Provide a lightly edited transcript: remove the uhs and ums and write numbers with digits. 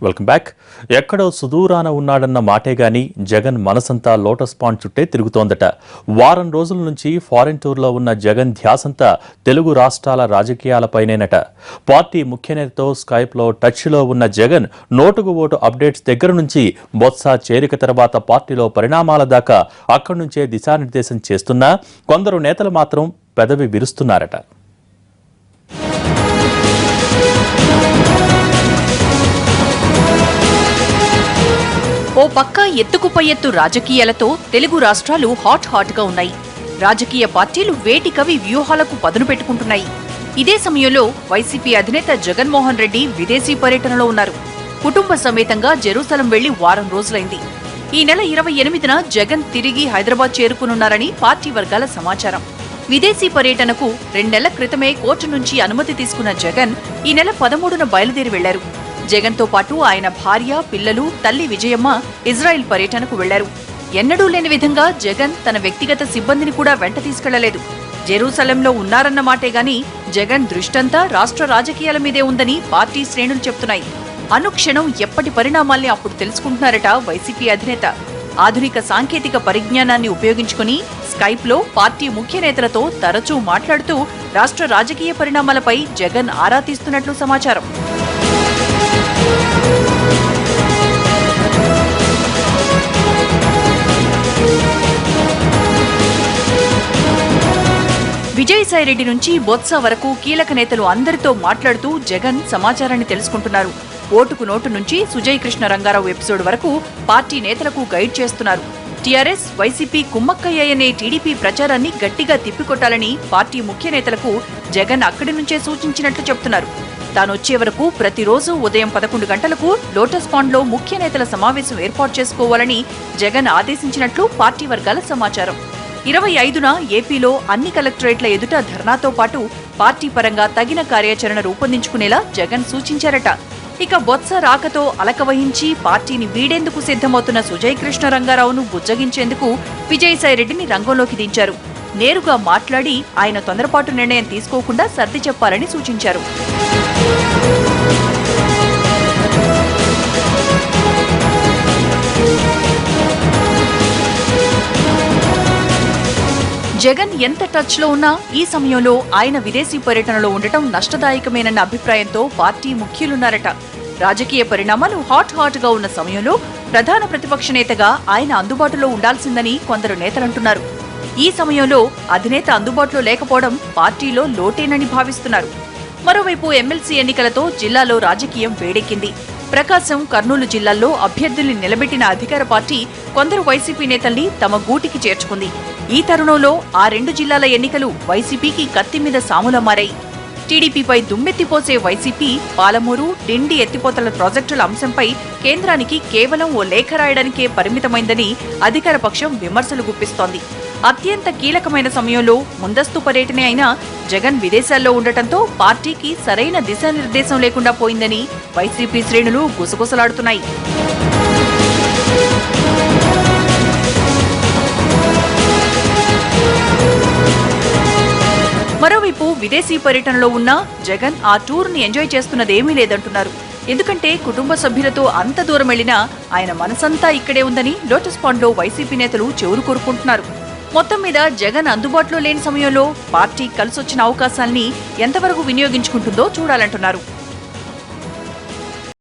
Welcome back. ఎక్కడో సుదూరాన ఉన్నాడన్న మాటే గాని జగన్ మనసంతా లోటస్ పాండ్ చుట్టే తిరుగుతోందట. వారం రోజుల నుంచి ఫారెన్ టూర్లో ఉన్న జగన్ ధ్యాసంతా తెలుగు రాష్ట్రాల రాజకీయాలపైనేనట. పార్టీ ముఖ్య నేతతో స్కైప్లో టచ్లో ఉన్న జగన్ నోటుకు ఓటు అప్డేట్స్ దగ్గర నుంచి బొత్స చేరిక తర్వాత పార్టీలో పరిణామాల దాకా అక్కడి నుంచే దిశానిర్దేశం చేస్తున్నా కొందరు నేతలు మాత్రం పెదవి విరుస్తున్నారట. ఓ పక్క ఎత్తుకు పై ఎత్తు రాజకీయాలతో తెలుగు రాష్ట్రాలు హాట్ గా ఉన్నాయి. రాజకీయ పార్టీలు వేటికవి వ్యూహాలకు పదును పెట్టుకుంటున్నాయి. ఇదే సమయంలో వైసీపీ అధినేత జగన్మోహన్ రెడ్డి విదేశీ పర్యటనలో ఉన్నారు. కుటుంబ సమేతంగా జెరూసలం వెళ్లి వారం రోజులైంది. ఈ నెల 28న జగన్ తిరిగి హైదరాబాద్ చేరుకునున్నారని పార్టీ వర్గాల సమాచారం. విదేశీ పర్యటనకు 2 నెలల క్రితమే కోర్టు నుంచి అనుమతి తీసుకున్న జగన్ ఈ నెల 13న బయలుదేరి వెళ్లారు. జగన్తో పాటు ఆయన భార్య, పిల్లలు, తల్లి విజయమ్మ ఇజ్రాయెల్ పర్యటనకు వెళ్లారు. ఎన్నడూ లేని విధంగా జగన్ తన వ్యక్తిగత సిబ్బందిని కూడా వెంట తీసుకెళ్లలేదు. జెరూసలంలో ఉన్నారన్న మాటే గాని జగన్ దృష్టంతా రాష్ట్ర రాజకీయాల మీదే ఉందని పార్టీ శ్రేణులు చెప్తున్నాయి. అనుక్షణం ఎప్పటి పరిణామాల్ని అప్పుడు తెలుసుకుంటున్నారట వైసీపీ అధినేత. ఆధునిక సాంకేతిక పరిజ్ఞానాన్ని ఉపయోగించుకుని స్కైప్లో పార్టీ ముఖ్య నేతలతో తరచూ మాట్లాడుతూ రాష్ట్ర రాజకీయ పరిణామాలపై జగన్ ఆరా తీస్తున్నట్లు సమాచారం. విజయసాయిరెడ్డి నుంచి బొత్స వరకు కీలక నేతలు అందరితో మాట్లాడుతూ జగన్ సమాచారాన్ని తెలుసుకుంటున్నారు. ఓటుకు నోటు నుంచి సుజయ్ కృష్ణ రంగారావు ఎపిసోడ్ వరకు పార్టీ నేతలకు గైడ్ చేస్తున్నారు. టీఆర్ఎస్, వైసీపీ కుమ్మక్కయ్యాయనే టీడీపీ ప్రచారాన్ని గట్టిగా తిప్పికొట్టాలని పార్టీ ముఖ్య నేతలకు జగన్ అక్కడి నుంచే సూచించినట్లు చెబుతున్నారు. తానొచ్చే వరకు ప్రతిరోజు ఉదయం 11 గంటలకు లోటస్ పాండ్లో ముఖ్య నేతల సమావేశం ఏర్పాటు చేసుకోవాలని జగన్ ఆదేశించినట్లు పార్టీ వర్గాల సమాచారం. 25న ఏపీలో అన్ని కలెక్టరేట్ల ఎదుట ధర్నాతో పాటు పార్టీ పరంగా తగిన కార్యాచరణ రూపొందించుకునేలా జగన్ సూచించారట. ఇక బొత్స రాకతో అలకవహించి పార్టీని వీడేందుకు సిద్ధమవుతున్న సుజయ్ కృష్ణ రంగారావును బుజ్జగించేందుకు విజయసాయిరెడ్డిని రంగంలోకి దించారు. నేరుగా మాట్లాడి ఆయన తొందరపాటు నిర్ణయం తీసుకోకుండా సర్ది చెప్పాలని సూచించారు. జగన్ ఎంత టచ్లో ఉన్నా ఈ సమయంలో ఆయన విదేశీ పర్యటనలో ఉండటం నష్టదాయకమేనన్న అభిప్రాయంతో పార్టీ ముఖ్యులున్నారట. రాజకీయ పరిణామాలు హాట్ గా ఉన్న సమయంలో ప్రధాన ప్రతిపక్ష నేతగా ఆయన అందుబాటులో ఉండాల్సిందని కొందరు నేతలంటున్నారు. ఈ సమయంలో అధినేత అందుబాటులో లేకపోవడం పార్టీలో లోటేనని భావిస్తున్నారు. మరోవైపు ఎమ్మెల్సీ ఎన్నికలతో జిల్లాలో రాజకీయం వేడెక్కింది. ప్రకాశం, కర్నూలు జిల్లాల్లో అభ్యర్థుల్ని నిలబెట్టిన అధికార పార్టీ కొందరు వైసీపీ నేతల్ని తమ గూటికి చేర్చుకుంది. ఈ తరుణంలో ఆ 2 జిల్లాల ఎన్నికలు వైసీపీకి కత్తి మీద సాములా మారాయి. టీడీపీపై దుమ్మెత్తిపోసే వైసీపీ పాలమూరు, డిండి ఎత్తిపోతల ప్రాజెక్టుల అంశంపై కేంద్రానికి కేవలం ఓ లేఖ రాయడానికే పరిమితమైందని అధికార పక్షం విమర్శలు గుప్పిస్తోంది. అత్యంత కీలకమైన సమయంలో ముందస్తు పర్యటనే అయినా జగన్ విదేశాల్లో ఉండటంతో పార్టీకి సరైన దిశానిర్దేశం లేకుండా పోయిందని వైసీపీ శ్రేణులు గుసగుసలాడుతున్నాయి. మరోవైపు విదేశీ పర్యటనలో ఉన్న జగన్ ఆ టూర్ని ఎంజాయ్ చేస్తున్నదేమీ లేదంటున్నారు. ఎందుకంటే కుటుంబ సభ్యులతో అంత దూరం వెళ్లినా ఆయన మనసంతా ఇక్కడే ఉందని లోటస్ పాండ్లో వైసీపీ నేతలు చెవులు కోరుకుంటున్నారు. మొత్తం మీద జగన్ అందుబాటులో లేని సమయంలో పార్టీ కలిసొచ్చిన అవకాశాల్ని ఎంతవరకు వినియోగించుకుంటుందో చూడాలంటున్నారు.